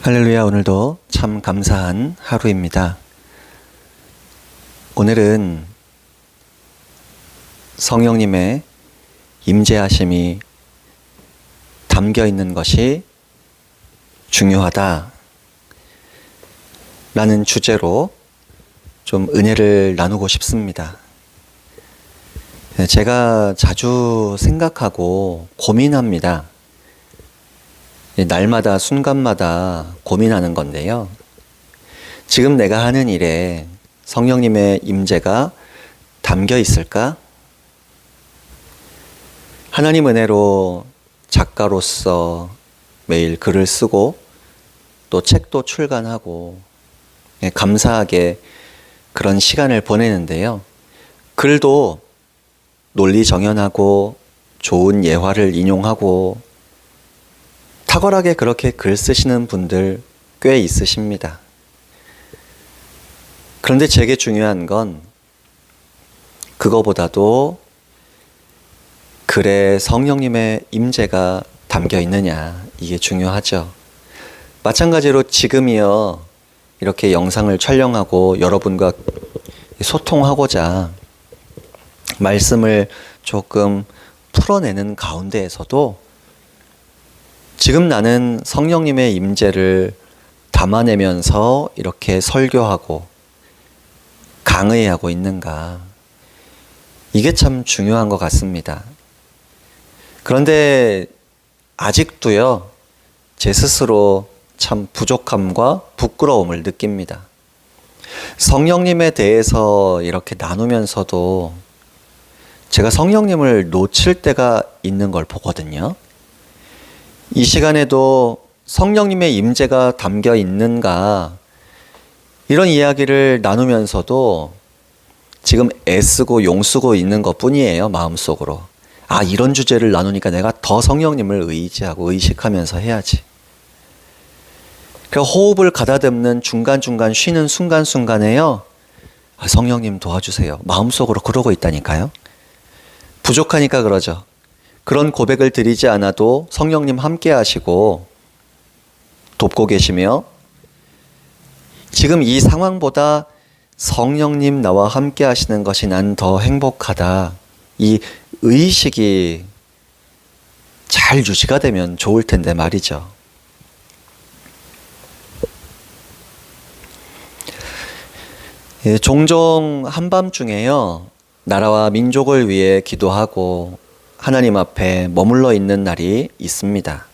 할렐루야. 오늘도 참 감사한 하루입니다. 오늘은 성령님의 임재하심이 담겨 있는 것이 중요하다 라는 주제로 좀 은혜를 나누고 싶습니다. 제가 자주 생각하고 고민합니다. 날마다 순간마다 고민하는 건데요. 지금 내가 하는 일에 성령님의 임재가 담겨 있을까? 하나님 은혜로 작가로서 매일 글을 쓰고 또 책도 출간하고 감사하게 그런 시간을 보내는데요. 글도 논리 정연하고 좋은 예화를 인용하고 탁월하게 그렇게 글 쓰시는 분들 꽤 있으십니다. 그런데 제게 중요한 건 그거보다도 글에 성령님의 임재가 담겨 있느냐, 이게 중요하죠. 마찬가지로 지금이요, 이렇게 영상을 촬영하고 여러분과 소통하고자 말씀을 조금 풀어내는 가운데에서도 지금 나는 성령님의 임재를 담아내면서 이렇게 설교하고 강의하고 있는가, 이게 참 중요한 것 같습니다. 그런데 아직도요, 제 스스로 참 부족함과 부끄러움을 느낍니다. 성령님에 대해서 이렇게 나누면서도 제가 성령님을 놓칠 때가 있는 걸 보거든요. 이 시간에도 성령님의 임재가 담겨 있는가, 이런 이야기를 나누면서도 지금 애쓰고 용쓰고 있는 것 뿐이에요. 마음속으로. 아, 이런 주제를 나누니까 내가 더 성령님을 의지하고 의식하면서 해야지. 그 호흡을 가다듬는 중간중간 쉬는 순간순간에요, 아, 성령님 도와주세요. 마음속으로 그러고 있다니까요. 부족하니까 그러죠. 그런 고백을 드리지 않아도 성령님 함께 하시고 돕고 계시며, 지금 이 상황보다 성령님 나와 함께 하시는 것이 난 더 행복하다, 이 의식이 잘 유지가 되면 좋을 텐데 말이죠. 종종 한밤중에요, 나라와 민족을 위해 기도하고 하나님 앞에 머물러 있는 날이 있습니다.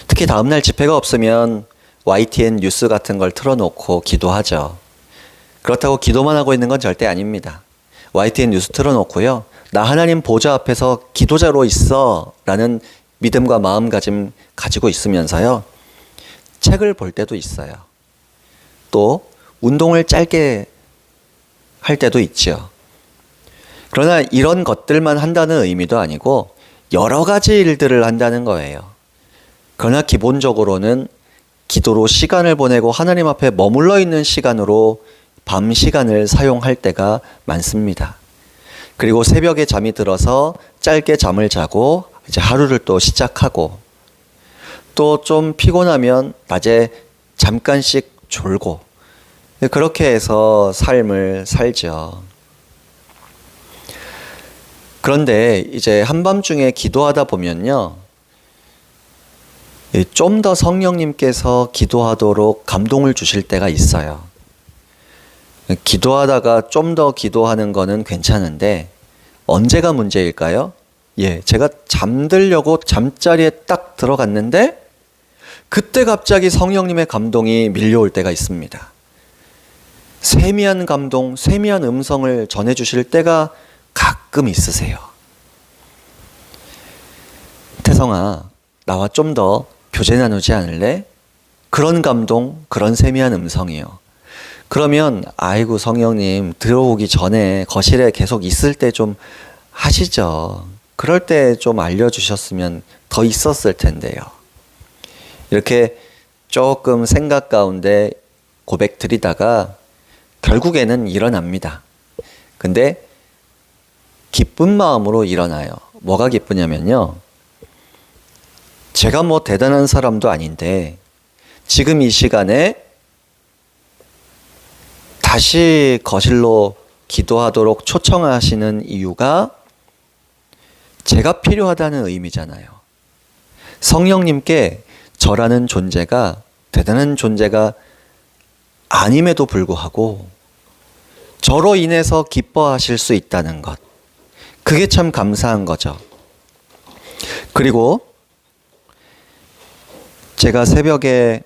특히 다음날 집회가 없으면 YTN 뉴스 같은 걸 틀어놓고 기도하죠. 그렇다고 기도만 하고 있는 건 절대 아닙니다. YTN 뉴스 틀어놓고요, 나 하나님 보좌 앞에서 기도자로 있어 라는 믿음과 마음가짐 가지고 있으면서요, 책을 볼 때도 있어요. 또 운동을 짧게 할 때도 있죠. 그러나 이런 것들만 한다는 의미도 아니고 여러 가지 일들을 한다는 거예요. 그러나 기본적으로는 기도로 시간을 보내고 하나님 앞에 머물러 있는 시간으로 밤 시간을 사용할 때가 많습니다. 그리고 새벽에 잠이 들어서 짧게 잠을 자고 이제 하루를 또 시작하고, 또 좀 피곤하면 낮에 잠깐씩 졸고, 그렇게 해서 삶을 살죠. 그런데 이제 한밤중에 기도하다 보면요, 좀 더 성령님께서 기도하도록 감동을 주실 때가 있어요. 기도하다가 좀 더 기도하는 거는 괜찮은데 언제가 문제일까요? 제가 잠들려고 잠자리에 딱 들어갔는데 그때 갑자기 성령님의 감동이 밀려올 때가 있습니다. 세미한 감동, 세미한 음성을 전해주실 때가 가끔 있으세요. 태성아, 나와 좀 더 교제 나누지 않을래? 그런 감동, 그런 세미한 음성이요. 그러면 아이고 성령님, 들어오기 전에 거실에 계속 있을 때 좀 하시죠. 그럴 때 좀 알려주셨으면 더 있었을 텐데요. 이렇게 조금 생각 가운데 고백 드리다가 결국에는 일어납니다. 근데 기쁜 마음으로 일어나요. 뭐가 기쁘냐면요, 제가 뭐 대단한 사람도 아닌데 지금 이 시간에 다시 거실로 기도하도록 초청하시는 이유가 제가 필요하다는 의미잖아요. 성령님께 저라는 존재가 대단한 존재가 아님에도 불구하고 저로 인해서 기뻐하실 수 있다는 것. 그게 참 감사한 거죠. 그리고 제가 새벽에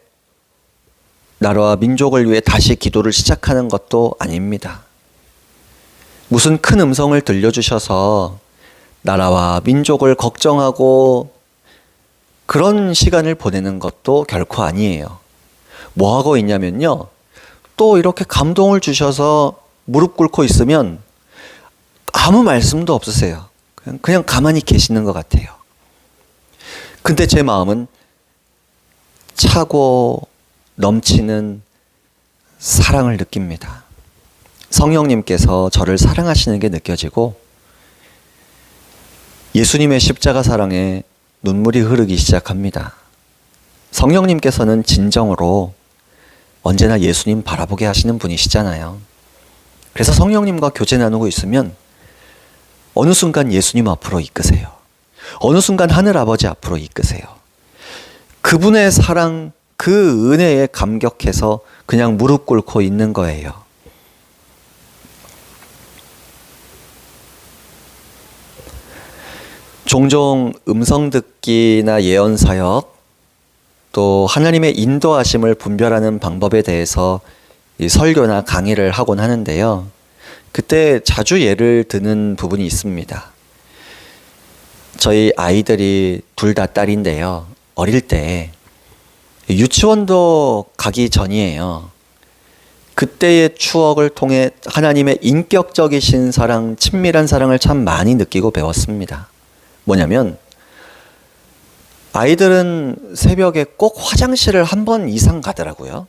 나라와 민족을 위해 다시 기도를 시작하는 것도 아닙니다. 무슨 큰 음성을 들려주셔서 나라와 민족을 걱정하고 그런 시간을 보내는 것도 결코 아니에요. 뭐 하고 있냐면요. 또 이렇게 감동을 주셔서 무릎 꿇고 있으면 아무 말씀도 없으세요. 그냥 가만히 계시는 것 같아요. 근데 제 마음은 차고 넘치는 사랑을 느낍니다. 성령님께서 저를 사랑하시는 게 느껴지고 예수님의 십자가 사랑에 눈물이 흐르기 시작합니다. 성령님께서는 진정으로 언제나 예수님 바라보게 하시는 분이시잖아요. 그래서 성령님과 교제 나누고 있으면 어느 순간 예수님 앞으로 이끄세요. 어느 순간 하늘아버지 앞으로 이끄세요. 그분의 사랑, 그 은혜에 감격해서 그냥 무릎 꿇고 있는 거예요. 종종 음성 듣기나 예언 사역, 또 하나님의 인도하심을 분별하는 방법에 대해서 설교나 강의를 하곤 하는데요. 그때 자주 예를 드는 부분이 있습니다. 저희 아이들이 둘 다 딸인데요. 어릴 때 유치원도 가기 전이에요. 그때의 추억을 통해 하나님의 인격적이신 사랑, 친밀한 사랑을 참 많이 느끼고 배웠습니다. 뭐냐면 아이들은 새벽에 꼭 화장실을 한 번 이상 가더라고요.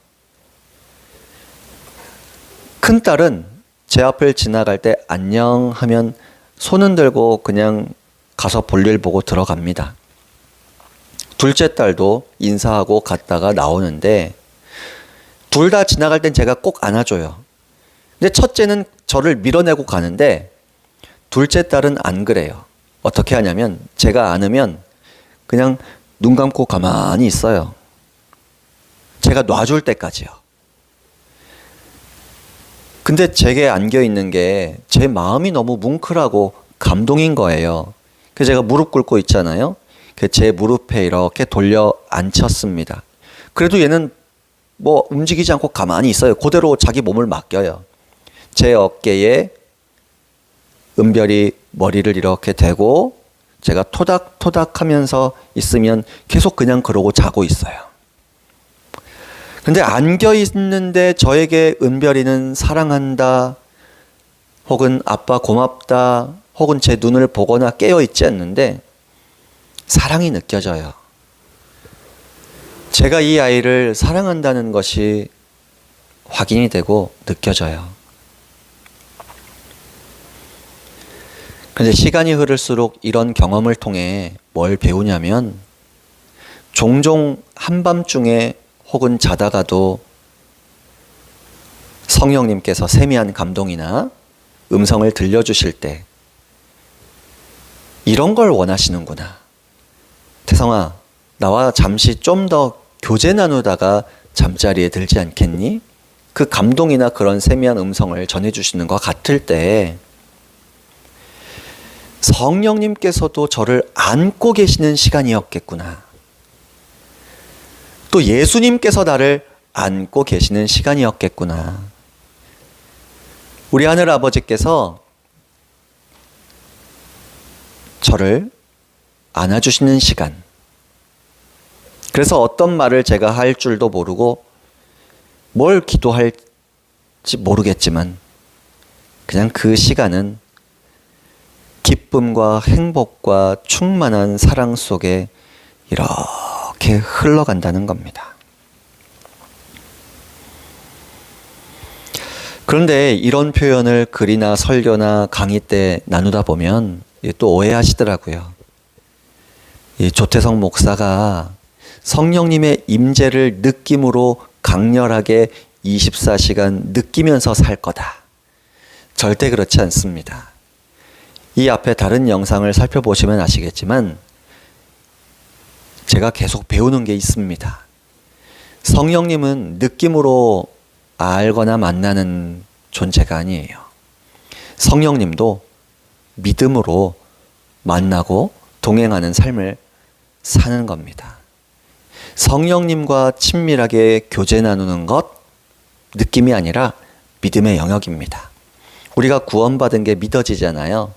큰딸은 제 앞을 지나갈 때 안녕 하면 손은 들고 그냥 가서 볼일 보고 들어갑니다. 둘째 딸도 인사하고 갔다가 나오는데 둘 다 지나갈 땐 제가 꼭 안아줘요. 근데 첫째는 저를 밀어내고 가는데 둘째 딸은 안 그래요. 어떻게 하냐면 제가 안으면 그냥 눈 감고 가만히 있어요. 제가 놔줄 때까지요. 근데 제게 안겨 있는 게 제 마음이 너무 뭉클하고 감동인 거예요. 그래서 제가 무릎 꿇고 있잖아요. 제 무릎에 이렇게 돌려 앉혔습니다. 그래도 얘는 뭐 움직이지 않고 가만히 있어요. 그대로 자기 몸을 맡겨요. 제 어깨에 은별이 머리를 이렇게 대고 제가 토닥토닥 하면서 있으면 계속 그냥 그러고 자고 있어요. 근데 안겨 있는데 저에게 은별이는 사랑한다, 혹은 아빠 고맙다, 혹은 제 눈을 보거나 깨어 있지 않는데 사랑이 느껴져요. 제가 이 아이를 사랑한다는 것이 확인이 되고 느껴져요. 그런데 시간이 흐를수록 이런 경험을 통해 뭘 배우냐면 종종 한밤중에 혹은 자다가도 성령님께서 세미한 감동이나 음성을 들려주실 때 이런 걸 원하시는구나. 태성아, 나와 잠시 좀 더 교제 나누다가 잠자리에 들지 않겠니? 그 감동이나 그런 세미한 음성을 전해주시는 것 같을 때 성령님께서도 저를 안고 계시는 시간이었겠구나. 또 예수님께서 나를 안고 계시는 시간이었겠구나. 우리 하늘 아버지께서 저를 안아주시는 시간. 그래서 어떤 말을 제가 할 줄도 모르고 뭘 기도할지 모르겠지만 그냥 그 시간은 기쁨과 행복과 충만한 사랑 속에 이렇게 흘러간다는 겁니다. 그런데 이런 표현을 글이나 설교나 강의 때 나누다 보면 또 오해하시더라고요. 이 조태성 목사가 성령님의 임재를 느낌으로 강렬하게 24시간 느끼면서 살 거다. 절대 그렇지 않습니다. 이 앞에 다른 영상을 살펴보시면 아시겠지만 제가 계속 배우는 게 있습니다. 성령님은 느낌으로 알거나 만나는 존재가 아니에요. 성령님도 믿음으로 만나고 동행하는 삶을 사는 겁니다. 성령님과 친밀하게 교제 나누는 것, 느낌이 아니라 믿음의 영역입니다. 우리가 구원받은 게 믿어지잖아요.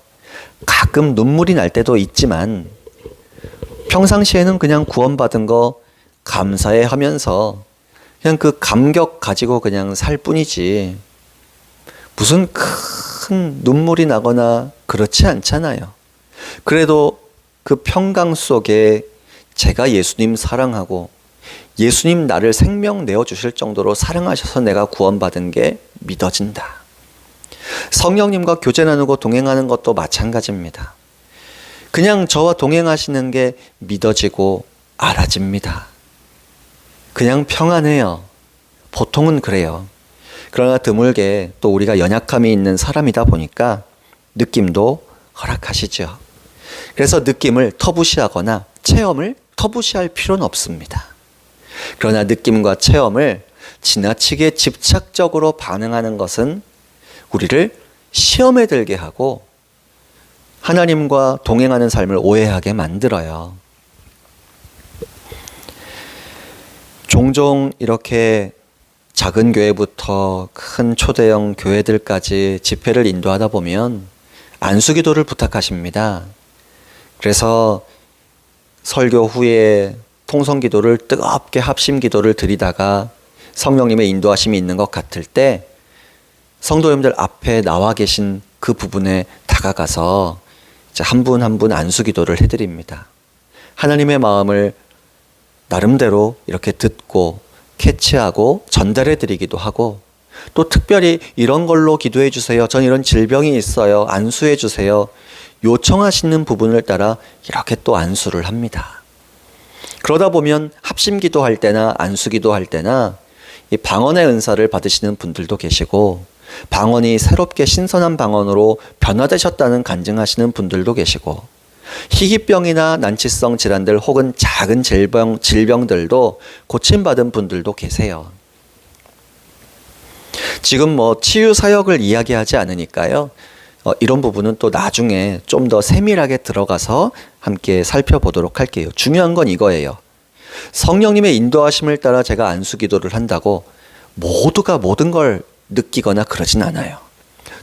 가끔 눈물이 날 때도 있지만 평상시에는 그냥 구원받은 거 감사해 하면서 그냥 그 감격 가지고 그냥 살 뿐이지 무슨 큰 눈물이 나거나 그렇지 않잖아요. 그래도 그 평강 속에 제가 예수님 사랑하고 예수님 나를 생명 내어주실 정도로 사랑하셔서 내가 구원받은 게 믿어진다. 성령님과 교제 나누고 동행하는 것도 마찬가지입니다. 그냥 저와 동행하시는 게 믿어지고 알아집니다. 그냥 평안해요. 보통은 그래요. 그러나 드물게 또 우리가 연약함이 있는 사람이다 보니까 느낌도 허락하시죠. 그래서 느낌을 터부시하거나 체험을 터부시할 필요는 없습니다. 그러나 느낌과 체험을 지나치게 집착적으로 반응하는 것은 우리를 시험에 들게 하고 하나님과 동행하는 삶을 오해하게 만들어요. 종종 이렇게 작은 교회부터 큰 초대형 교회들까지 집회를 인도하다 보면 안수기도를 부탁하십니다. 그래서 설교 후에 통성기도를 뜨겁게 합심기도를 드리다가 성령님의 인도하심이 있는 것 같을 때 성도님들 앞에 나와 계신 그 부분에 다가가서 한 분 한 분 안수기도를 해드립니다. 하나님의 마음을 나름대로 이렇게 듣고 캐치하고 전달해 드리기도 하고 또 특별히 이런 걸로 기도해 주세요. 전 이런 질병이 있어요. 안수해 주세요. 요청하시는 부분을 따라 이렇게 또 안수를 합니다. 그러다 보면 합심기도 할 때나 안수기도 할 때나 이 방언의 은사를 받으시는 분들도 계시고 방언이 새롭게 신선한 방언으로 변화되셨다는 간증하시는 분들도 계시고 희귀병이나 난치성 질환들 혹은 작은 질병들도 고침받은 분들도 계세요. 지금 치유 사역을 이야기하지 않으니까요. 이런 부분은 또 나중에 좀 더 세밀하게 들어가서 함께 살펴보도록 할게요. 중요한 건 이거예요. 성령님의 인도하심을 따라 제가 안수기도를 한다고 모두가 모든 걸 느끼거나 그러진 않아요.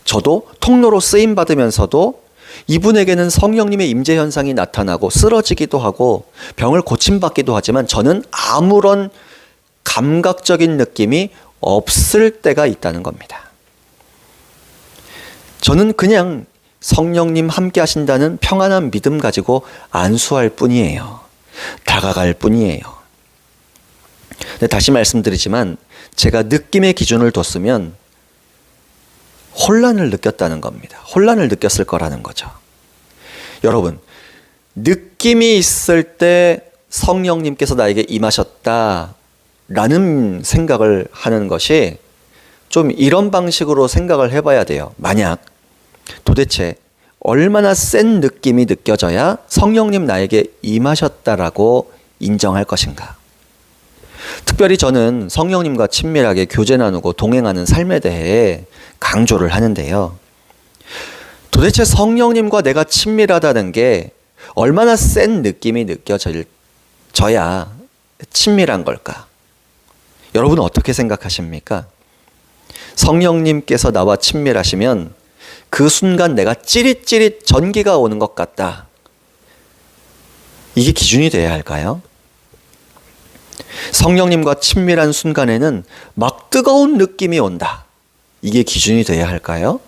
저도 통로로 쓰임 받으면서도 이분에게는 성령님의 임재 현상이 나타나고 쓰러지기도 하고 병을 고침받기도 하지만 저는 아무런 감각적인 느낌이 없을 때가 있다는 겁니다. 저는 그냥 성령님 함께 하신다는 평안한 믿음 가지고 안수할 뿐이에요. 다가갈 뿐이에요. 근데 다시 말씀드리지만 제가 느낌의 기준을 뒀으면 혼란을 느꼈다는 겁니다. 혼란을 느꼈을 거라는 거죠. 여러분, 느낌이 있을 때 성령님께서 나에게 임하셨다라는 생각을 하는 것이 좀 이런 방식으로 생각을 해봐야 돼요. 만약 도대체 얼마나 센 느낌이 느껴져야 성령님 나에게 임하셨다라고 인정할 것인가? 특별히 저는 성령님과 친밀하게 교제 나누고 동행하는 삶에 대해 강조를 하는데요. 도대체 성령님과 내가 친밀하다는 게 얼마나 센 느낌이 느껴져야 친밀한 걸까? 여러분은 어떻게 생각하십니까? 성령님께서 나와 친밀하시면 그 순간 내가 찌릿찌릿 전기가 오는 것 같다. 이게 기준이 돼야 할까요? 성령님과 친밀한 순간에는 막 뜨거운 느낌이 온다. 이게 기준이 돼야 할까요?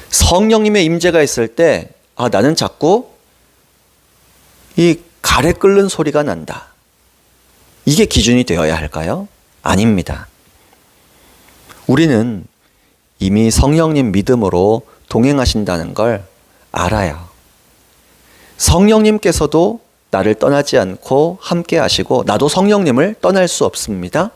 성령님의 임재가 있을 때 나는 자꾸 이 가래 끓는 소리가 난다. 이게 기준이 되어야 할까요? 아닙니다. 우리는 이미 성령님 믿음으로 동행하신다는 걸 알아요. 성령님께서도 나를 떠나지 않고 함께 하시고 나도 성령님을 떠날 수 없습니다.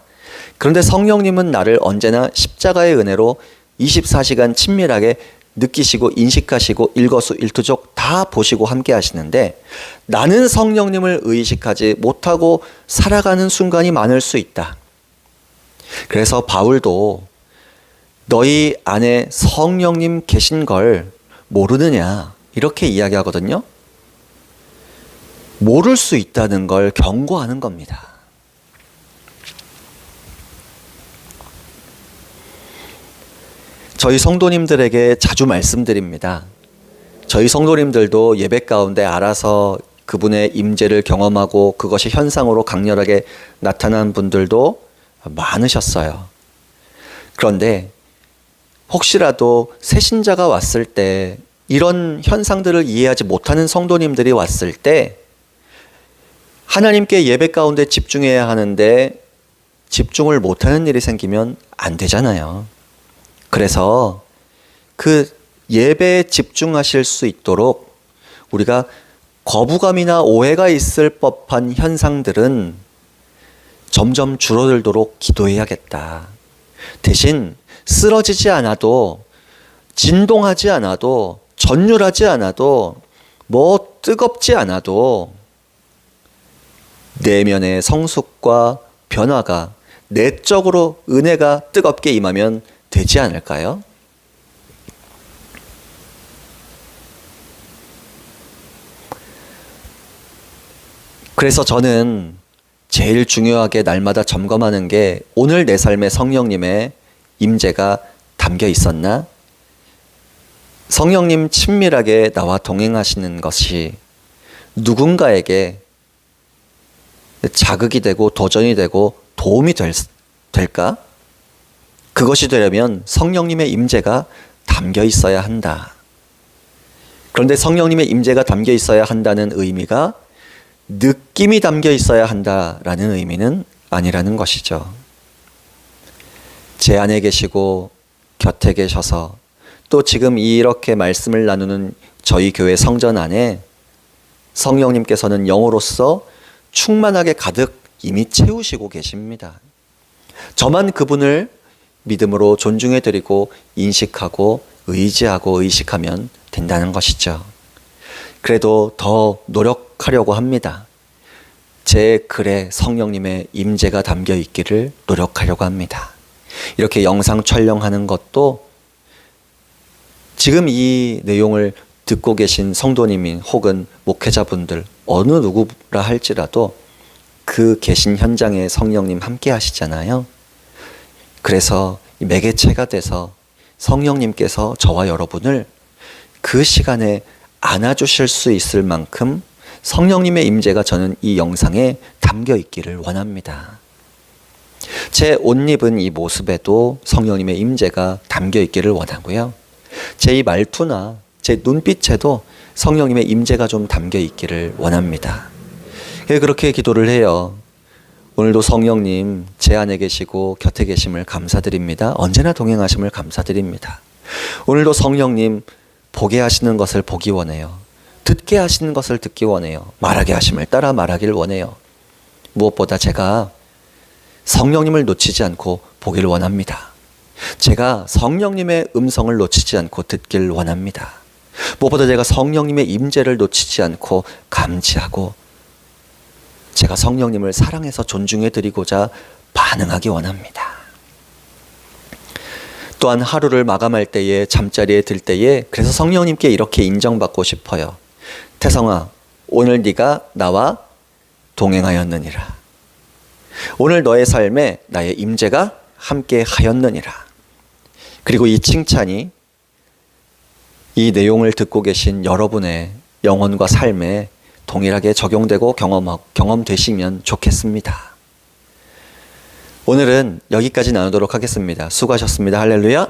그런데 성령님은 나를 언제나 십자가의 은혜로 24시간 친밀하게 느끼시고 인식하시고 일거수일투족 다 보시고 함께 하시는데 나는 성령님을 의식하지 못하고 살아가는 순간이 많을 수 있다. 그래서 바울도 너희 안에 성령님 계신 걸 모르느냐 이렇게 이야기하거든요. 모를 수 있다는 걸 경고하는 겁니다. 저희 성도님들에게 자주 말씀드립니다. 저희 성도님들도 예배 가운데 알아서 그분의 임재를 경험하고 그것이 현상으로 강렬하게 나타난 분들도 많으셨어요. 그런데 혹시라도 새신자가 왔을 때 이런 현상들을 이해하지 못하는 성도님들이 왔을 때 하나님께 예배 가운데 집중해야 하는데 집중을 못하는 일이 생기면 안 되잖아요. 그래서 그 예배에 집중하실 수 있도록 우리가 거부감이나 오해가 있을 법한 현상들은 점점 줄어들도록 기도해야겠다. 대신 쓰러지지 않아도 진동하지 않아도 전율하지 않아도 뭐 뜨겁지 않아도 내면의 성숙과 변화가 내적으로 은혜가 뜨겁게 임하면 되지 않을까요? 그래서 저는 제일 중요하게 날마다 점검하는 게 오늘 내 삶에 성령님의 임재가 담겨 있었나? 성령님 친밀하게 나와 동행하시는 것이 누군가에게 자극이 되고 도전이 되고 도움이 될까? 그것이 되려면 성령님의 임재가 담겨 있어야 한다. 그런데 성령님의 임재가 담겨 있어야 한다는 의미가 느낌이 담겨 있어야 한다라는 의미는 아니라는 것이죠. 제 안에 계시고 곁에 계셔서 또 지금 이렇게 말씀을 나누는 저희 교회 성전 안에 성령님께서는 영으로서 충만하게 가득 이미 채우시고 계십니다. 저만 그분을 믿음으로 존중해 드리고 인식하고 의지하고 의식하면 된다는 것이죠. 그래도 더 노력하려고 합니다. 제 글에 성령님의 임재가 담겨 있기를 노력하려고 합니다. 이렇게 영상 촬영하는 것도 지금 이 내용을 듣고 계신 성도님인 혹은 목회자분들 어느 누구라 할지라도 그 계신 현장에 성령님 함께 하시잖아요. 그래서 매개체가 돼서 성령님께서 저와 여러분을 그 시간에 안아주실 수 있을 만큼 성령님의 임재가 저는 이 영상에 담겨 있기를 원합니다. 제 옷 입은 이 모습에도 성령님의 임재가 담겨 있기를 원하고요. 제 이 말투나 제 눈빛에도 성령님의 임재가 좀 담겨 있기를 원합니다. 그렇게 기도를 해요. 오늘도 성령님 제 안에 계시고 곁에 계심을 감사드립니다. 언제나 동행하심을 감사드립니다. 오늘도 성령님 보게 하시는 것을 보기 원해요. 듣게 하시는 것을 듣기 원해요. 말하게 하심을 따라 말하기를 원해요. 무엇보다 제가 성령님을 놓치지 않고 보기를 원합니다. 제가 성령님의 음성을 놓치지 않고 듣기를 원합니다. 무엇보다 제가 성령님의 임재를 놓치지 않고 감지하고 제가 성령님을 사랑해서 존중해 드리고자 반응하기 원합니다. 또한 하루를 마감할 때에 잠자리에 들 때에 그래서 성령님께 이렇게 인정받고 싶어요. 태성아, 오늘 네가 나와 동행하였느니라. 오늘 너의 삶에 나의 임재가 함께 하였느니라. 그리고 이 칭찬이 이 내용을 듣고 계신 여러분의 영혼과 삶에 동일하게 적용되고 경험되시면 좋겠습니다. 오늘은 여기까지 나누도록 하겠습니다. 수고하셨습니다. 할렐루야.